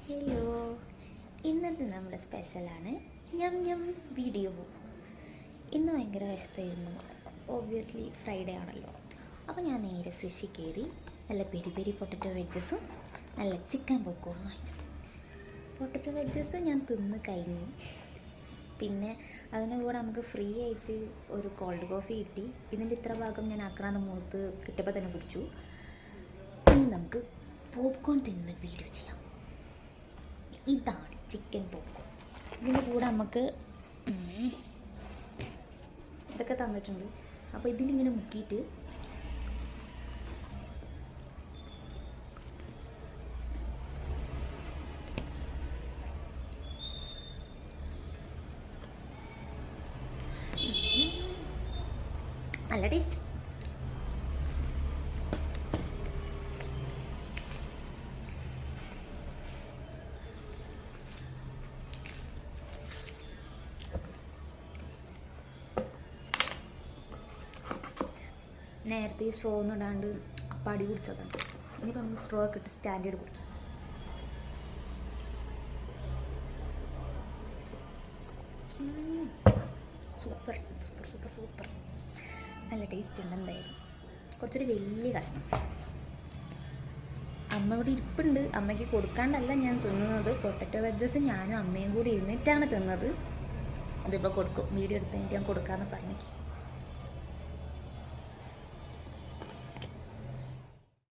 Hello, ഇന്നത്തെ നമ്മുടെ സ്പെഷ്യലാണ് ഞം ഞം വീഡിയോ. ഇന്ന് ഭയങ്കര വിശപ്പായിരുന്നു. ഓബ്വിയസ്ലി ഫ്രൈഡേ ആണല്ലോ. അപ്പോൾ ഞാൻ നേരെ സ്വിഷി കയറി നല്ല പെരി പെരി പൊട്ടറ്റോ വെഡ്ജസും നല്ല ചിക്കൻ പോപ്കോണും വാങ്ങിച്ചു. പൊട്ടറ്റോ വെഡ്ജസ് ഞാൻ തിന്ന് കഴിഞ്ഞു. പിന്നെ അതിൻ്റെ കൂടെ നമുക്ക് ഫ്രീ ആയിട്ട് ഒരു കോൾഡ് കോഫി കിട്ടി. ഇതിൻ്റെ ഇത്ര ഭാഗം ഞാൻ ആക്രാന്ത മുഖത്ത് കിട്ടിയപ്പോൾ തന്നെ കുടിച്ചു. ഇനി നമുക്ക് പോപ്കോൺ തിന്ന് വീഡിയോ ചെയ്യാം. ഇതാണ് ചിക്കൻ പോപ്കോൺ. ഇതിൻ്റെ കൂടെ നമുക്ക് ഇതൊക്കെ തന്നിട്ടുണ്ട്. അപ്പോൾ ഇതിലിങ്ങനെ മുക്കിയിട്ട് നല്ല ടേസ്റ്റ്. നേരത്തെ ഈ സ്ട്രോ ഒന്നും ഇടാണ്ട് അപ്പാടി കുടിച്ചതാണ്. ഇനിയിപ്പോൾ നമുക്ക് സ്ട്രോ ഒക്കെ ഇട്ട് സ്റ്റാൻഡേർഡ് കുടിക്കാം. Super super super super. നല്ല ടേസ്റ്റ് ഉണ്ട്. എന്തായാലും കുറച്ചൊരു വലിയ കഷ്ണം. അമ്മ ഇവിടെ ഇരിപ്പുണ്ട്. അമ്മയ്ക്ക് കൊടുക്കാണ്ടല്ല ഞാൻ തിന്നുന്നത്. പൊട്ടറ്റോ വെഡ്ജസ് ഞാനും അമ്മയും കൂടി ഇരുന്നിട്ടാണ് തിന്നത്. അതിപ്പോൾ കൊടുക്കും. വീഡിയോ എടുത്ത് ഞാൻ കൊടുക്കാമെന്ന് പറഞ്ഞേക്ക്.